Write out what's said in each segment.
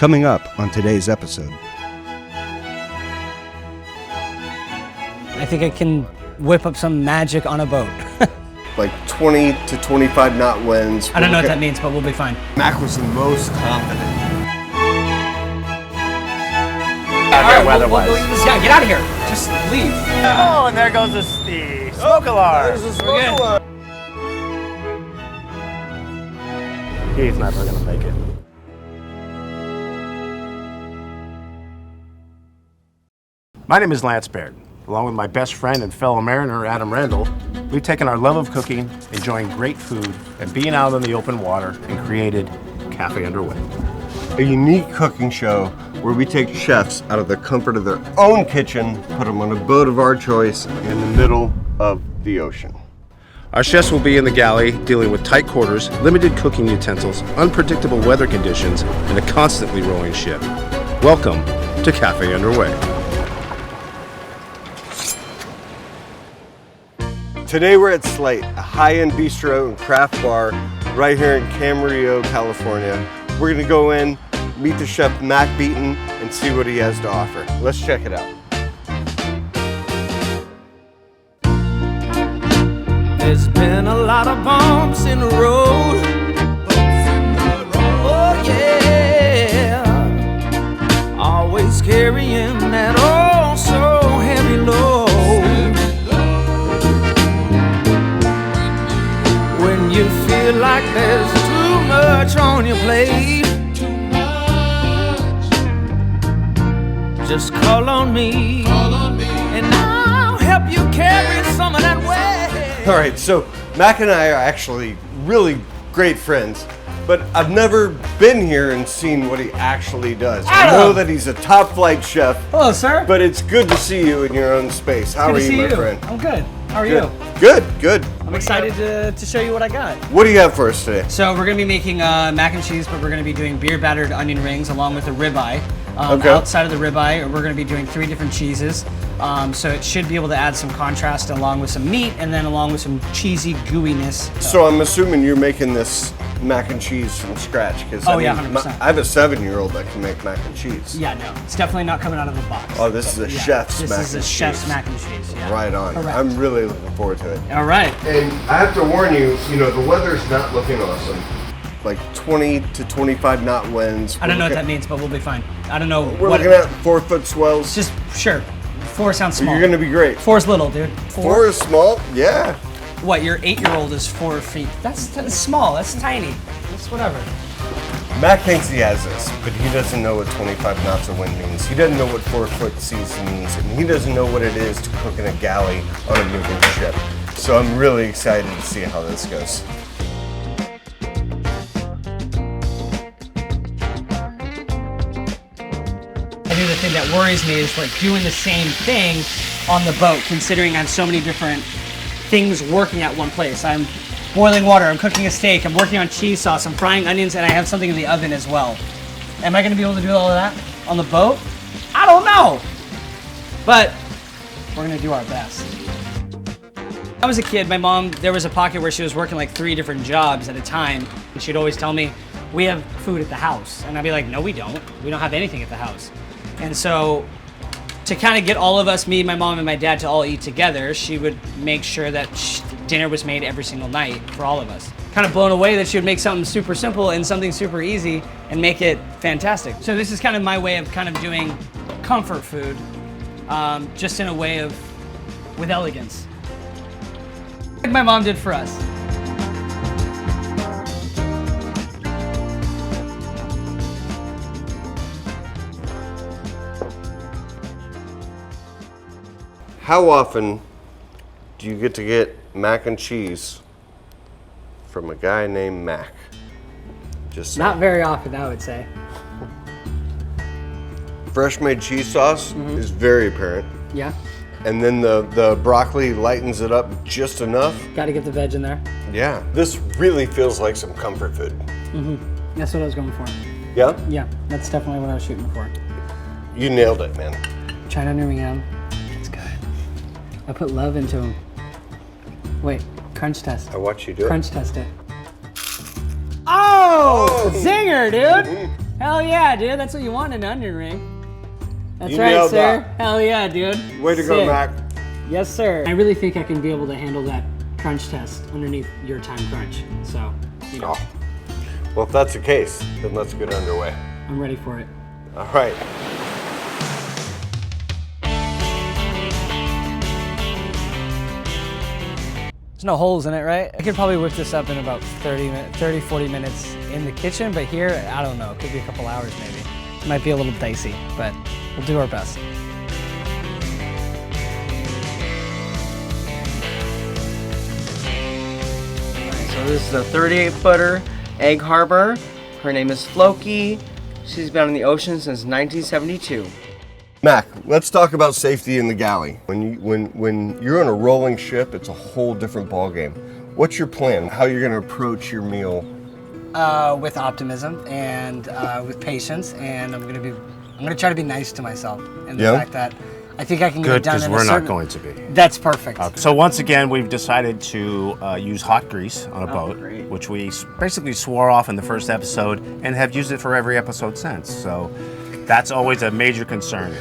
Coming up on today's episode. I think I can whip up some magic on a boat. Like 20 to 25 knot winds. I don't know what that means, but we'll be fine. Mack was the most confident. We'll leave this guy. Get out of here. Just leave. Oh, and there goes the smoke alarm. There's a smoke alarm. He's never gonna make it. My name is Lance Baird. Along with my best friend and fellow mariner, Adam Randall, we've taken our love of cooking, enjoying great food, and being out in the open water and created Cafe Underway. A unique cooking show where we take chefs out of the comfort of their own kitchen, put them on a boat of our choice in the middle of the ocean. Our chefs will be in the galley dealing with tight quarters, limited cooking utensils, unpredictable weather conditions, and a constantly rolling ship. Welcome to Cafe Underway. Today we're at Slate, a high-end bistro and craft bar right here in Camarillo, California. We're gonna go in, meet the chef Mack Beaton, and see what he has to offer. Let's check it out. There's been a lot of bumps in the road. Oh yeah, always carrying that oh so heavy load. When you feel like there's too much on your plate, just call on me, and I'll help you carry some of that weight. All right, so Mack and I are actually really great friends, but I've never been here and seen what he actually does. I know that he's a top flight chef. Hello, sir. But it's good to see you in your own space. How are you, my friend? I'm good. How are you? Good. I'm excited to show you what I got. What do you have for us today? So we're going to be making mac and cheese, but we're going to be doing beer battered onion rings along with a ribeye. Okay. Outside of the ribeye, we're going to be doing 3 different cheeses. So it should be able to add some contrast along with some meat and then along with some cheesy gooiness. So I'm assuming you're making this mac and cheese from scratch. Cause Oh, yeah, 100%. I have a 7-year-old that can make mac and cheese. Yeah, no, it's definitely not coming out of the box. Oh, this is a chef's mac and cheese. This is a chef's mac and cheese, yeah. Right on. Correct. I'm really looking forward to it. All right. And I have to warn you, the weather's not looking awesome. Like 20 to 25 knot winds. I don't know what that means, but we'll be fine. I don't know. We're looking at 4-foot swells. Just, sure. 4 sounds small. You're gonna be great. 4's little, dude. 4 is small? Yeah. What, your 8-year-old is 4 feet. That's small, that's tiny. That's whatever. Mack thinks he has this, but he doesn't know what 25 knots of wind means. He doesn't know what 4-foot seas means, and he doesn't know what it is to cook in a galley on a moving ship. So I'm really excited to see how this goes. I think the thing that worries me is like doing the same thing on the boat, considering I have so many different things working at one place. I'm boiling water, I'm cooking a steak, I'm working on cheese sauce, I'm frying onions, and I have something in the oven as well. Am I gonna be able to do all of that on the boat? I don't know, but we're gonna do our best. When I was a kid, my mom, there was a pocket where she was working like 3 different jobs at a time, and she'd always tell me, we have food at the house. And I'd be like, no, we don't. We don't have anything at the house. And so to kind of get all of us, me, my mom, and my dad to all eat together, she would make sure that dinner was made every single night for all of us. Kind of blown away that she would make something super simple and something super easy and make it fantastic. So this is kind of my way of kind of doing comfort food, just in a way of, with elegance. Like my mom did for us. How often do you get mac and cheese from a guy named Mack? Just Not very often, I would say. fresh made cheese sauce is very apparent. Yeah, And then the broccoli lightens it up just enough. got to get the veg in there. Yeah, this really feels like some comfort food. That's what I was going for. Yeah? Yeah, that's definitely what I was shooting for. You nailed it, man. China onion ham. It's good. I put love into them. Wait, crunch test. I watched you do Crunch test it. Oh! Zinger, dude! Hell yeah, dude. That's what you want in an onion ring. That's You right, nailed sir. that. Hell yeah, dude. Way to go, Sick. Mac. Yes, sir. I really think I can be able to handle that crunch test underneath your time crunch. So, you know, Well, if that's the case, then let's get underway. I'm ready for it. All right. There's no holes in it, right? I could probably whip this up in about 30, 40 minutes in the kitchen, but here, I don't know. It could be a couple hours maybe. It might be a little dicey, but we'll do our best. So this is a 38-footer egg harbor. Her name is Floki. She's been in the ocean since 1972. Mac, let's talk about safety in the galley. When you're on a rolling ship, it's a whole different ballgame. What's your plan? How you're gonna approach your meal? With optimism and with patience, and I'm gonna try to be nice to myself. And the fact that I think I can get Good, it done because in we're a certain... not going to be. That's perfect. So once again, we've decided to use hot grease on a boat, great. which we basically swore off in the first episode and have used it for every episode since. So that's always a major concern.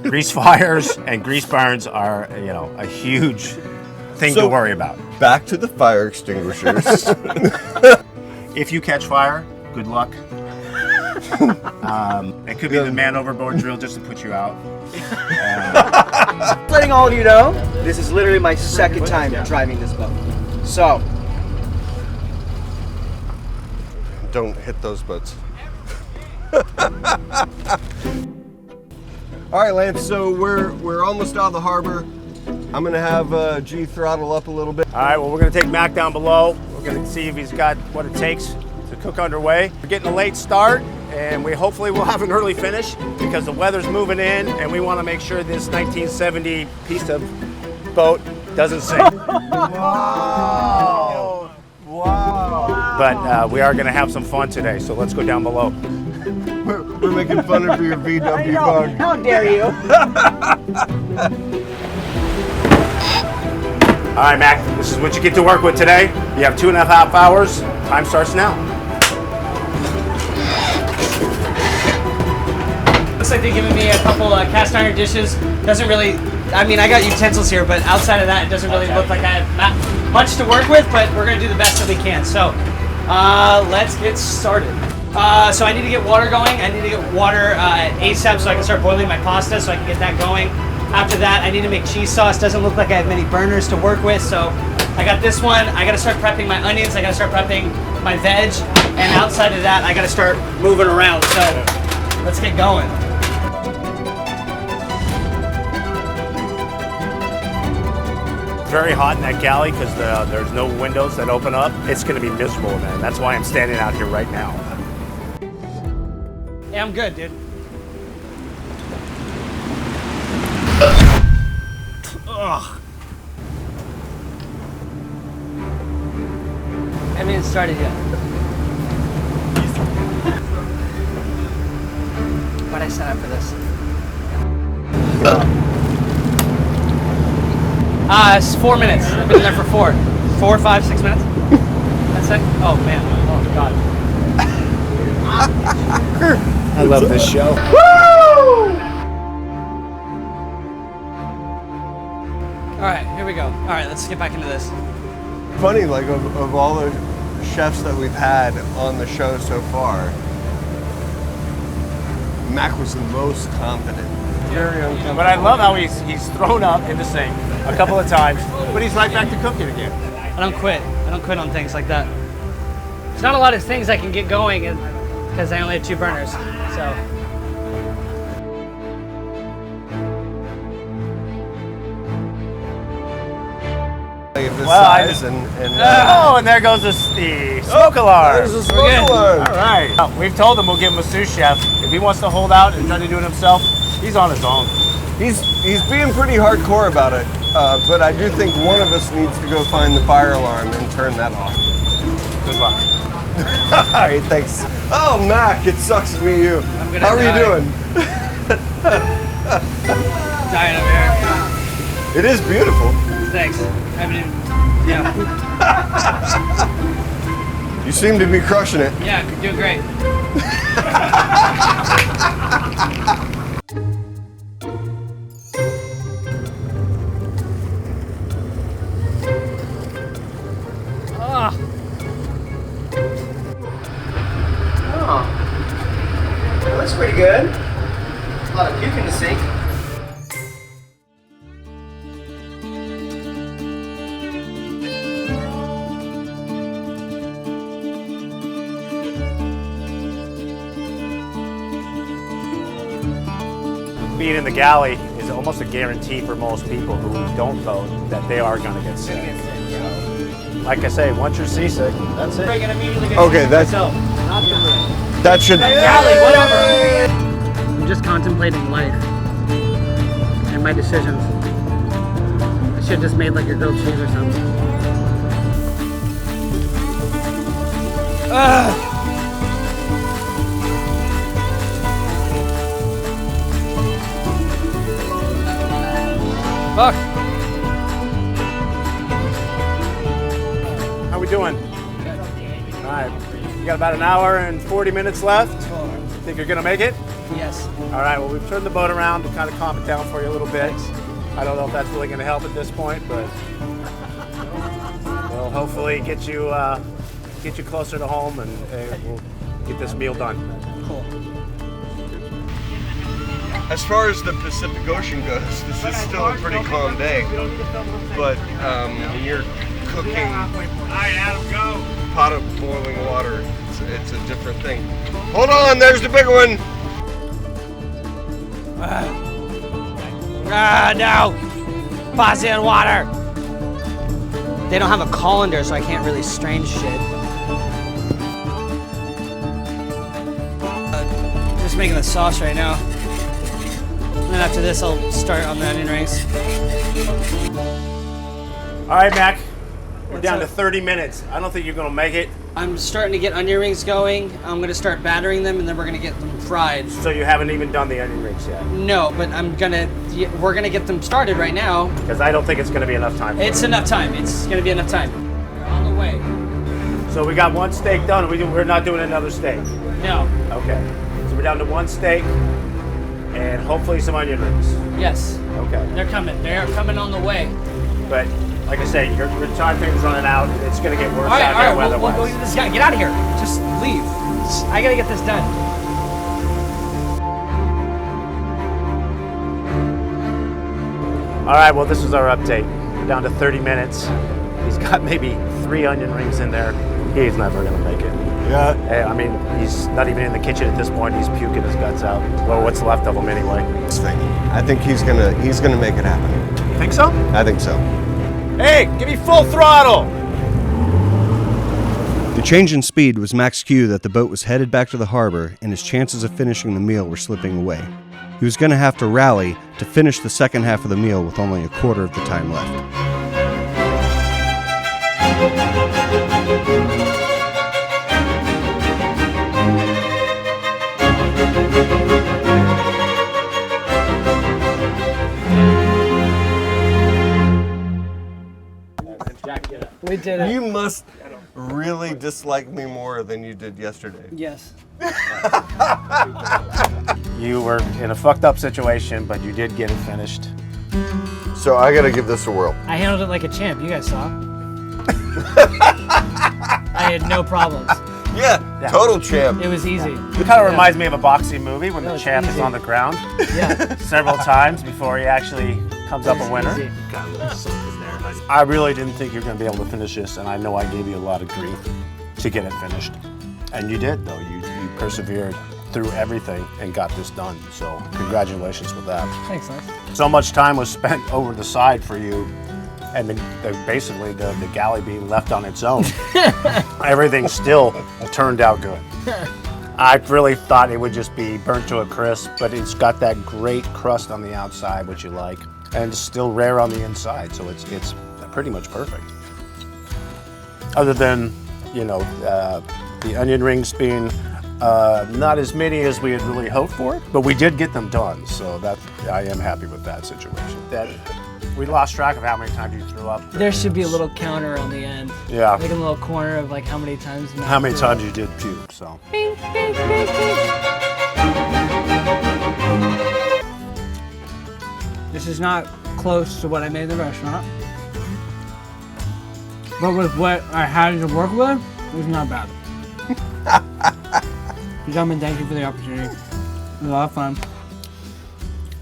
Grease fires and grease burns are, a huge thing to worry about. Back to the fire extinguishers. If you catch fire, good luck. It could be the man overboard drill just to put you out. Letting all of you know, this is literally my second time driving this boat. So, Don't hit those boats. All right, Lance, so we're almost out of the harbor. I'm gonna have G throttle up a little bit. All right, well, we're gonna take Mac down below. We're gonna see if he's got what it takes to cook underway. We're getting a late start, and hopefully we'll have an early finish because the weather's moving in, and we wanna make sure this 1970 piece of boat doesn't sink. Wow! Wow! But we are gonna have some fun today, so let's go down below. We're making fun of your VW bug. how dare you? All right, Mac, this is what you get to work with today. You have 2.5 hours. Time starts now. Looks like they're giving me a couple cast iron dishes. Doesn't really, I mean, I got utensils here, but outside of that, it doesn't really look like I have much to work with, but we're gonna do the best that we can. So, let's get started. So I need to get water going. I need to get water ASAP so I can start boiling my pasta so I can get that going. After that, I need to make cheese sauce. Doesn't look like I have many burners to work with, so I got this one. I gotta start prepping my onions. I gotta start prepping my veg. And outside of that, I gotta start moving around. So let's get going. Very hot in that galley because there's no windows that open up. It's gonna be miserable, man. That's why I'm standing out here right now. Yeah, I'm good, dude. Ugh. I haven't even started yet. Why'd I sign up for this? It's 4 minutes. I've been there for 4, 5, 6 minutes. That's it. Oh man. Oh god. I love this show. All right, here we go. All right, let's get back into this. Funny, like of all the chefs that we've had on the show so far, Mac was the most confident. Very uncomfortable. But I love how he's thrown up in the sink a couple of times, but he's right back to cooking again. I don't quit. I don't quit on things like that. There's not a lot of things I can get going because I only have 2 burners. So. Of his Well, size and there goes the smoke alarm. There's a smoke alarm. All right. We've told him we'll give him a sous chef. If he wants to hold out and try to do it himself, he's on his own. He's being pretty hardcore about it, but I do think one of us needs to go find the fire alarm and turn that off. Good luck. All right, thanks. Oh, Mac, it sucks to meet you. How are you doing? Dying over here. It is beautiful. Thanks. I haven't even, yeah. You seem to be crushing it. Yeah, doing great. Oh, that looks pretty good. A lot of puke in the sink. Being in the galley is almost a guarantee for most people who don't boat that they are going to get sick. Like I say, once you're seasick, that's it. Okay, that should. Golly, whatever. I'm just contemplating life and my decisions. I should have just made like a grilled cheese or something. Fuck. How we doing? All right, you got about an hour and 40 minutes left. Think you're gonna make it? Yes. All right, well, we've turned the boat around to kind of calm it down for you a little bit. I don't know if that's really gonna help at this point, but we'll hopefully get you closer to home and we'll get this meal done. Cool. As far as the Pacific Ocean goes, this is still a pretty calm day. But when you're cooking pot of boiling water, it's a different thing. Hold on, there's the big one. No! Pause in water! They don't have a colander, so I can't really strain shit. Just making the sauce right now. And then after this, I'll start on the onion rings. All right, Mac, we're down to 30 minutes. I don't think you're gonna make it. I'm starting to get onion rings going. I'm gonna start battering them, and then we're gonna get them fried. So you haven't even done the onion rings yet? No, but we're gonna get them started right now. Because I don't think it's gonna be enough time. It's enough time. It's gonna be enough time. We're on the way. So we got one steak done. We're not doing another steak. No. Okay. So we're down to one steak and hopefully some onion rings. Yes. Okay. They're coming. They're coming on the way. But like I say, your time frame's running out. It's gonna get worse out there We'll weather-wise. go get this guy. Get out of here. Just leave. I gotta get this done. All right. Well, this is our update. We're down to 30 minutes. He's got maybe 3 onion rings in there. He's never gonna make it. Yeah. I mean, he's not even in the kitchen at this point. He's puking his guts out. Well, what's left of him anyway. I think he's gonna make it happen. You think so? I think so. Hey, give me full throttle! The change in speed was Mack's cue that the boat was headed back to the harbor and his chances of finishing the meal were slipping away. He was going to have to rally to finish the second half of the meal with only a quarter of the time left. We did it. You must really dislike me more than you did yesterday. Yes. You were in a fucked up situation, but you did get it finished. So I gotta give this a whirl. I handled it like a champ. You guys saw. I had no problems. Yeah, total champ. It was easy. It kind of reminds me of a boxing movie when the it's champ is easy. on the ground Yeah. several times before he actually comes up a winner. Easy. I really didn't think you were going to be able to finish this, and I know I gave you a lot of grief to get it finished. And you did, though. You persevered through everything and got this done. So congratulations with that. Thanks, Lance. So much time was spent over the side for you, and basically the galley being left on its own. Everything still turned out good. I really thought it would just be burnt to a crisp, but it's got that great crust on the outside, which you like, and it's still rare on the inside, so it's pretty much perfect. Other than, the onion rings being not as many as we had really hoped for, but we did get them done, so that I am happy with that situation. That We lost track of how many times you threw up. There should be a little counter on the end. Yeah. Like a little corner of like how many times. How many times you did puke, so. Bing, bing, bing, bing. This is not close to what I made in the restaurant. But with what I had to work with, it was not bad. Gentlemen, thank you for the opportunity. It was a lot of fun.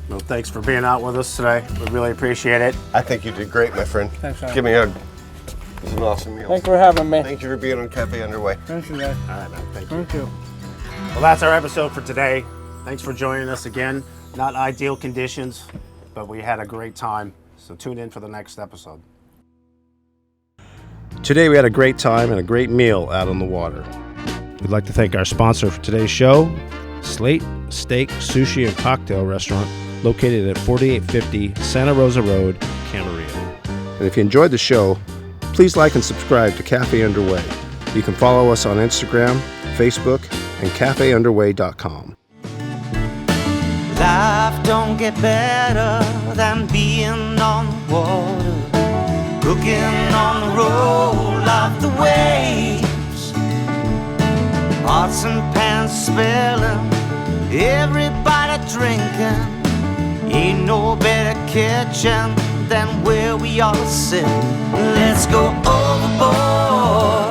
Well, thanks for being out with us today. We really appreciate it. I think you did great, my friend. Thanks, Adam. Give me a hug. It was an awesome meal. Thanks for having me. Thank you for being on Cafe Underway. Thank you, guys. All right, man. Thank you. Thank you. Well, that's our episode for today. Thanks for joining us again. Not ideal conditions, but we had a great time. So tune in for the next episode. Today we had a great time and a great meal out on the water. We'd like to thank our sponsor for today's show, Slate Steak, Sushi, and Cocktail Restaurant, located at 4850 Santa Rosa Road, Camarillo. And if you enjoyed the show, please like and subscribe to Cafe Underway. You can follow us on Instagram, Facebook, and cafeunderway.com. Life don't get better than being on the water, cooking on the roll of the waves, pots and pans spilling, everybody drinking. Ain't no better kitchen than where we all sit. Let's go overboard.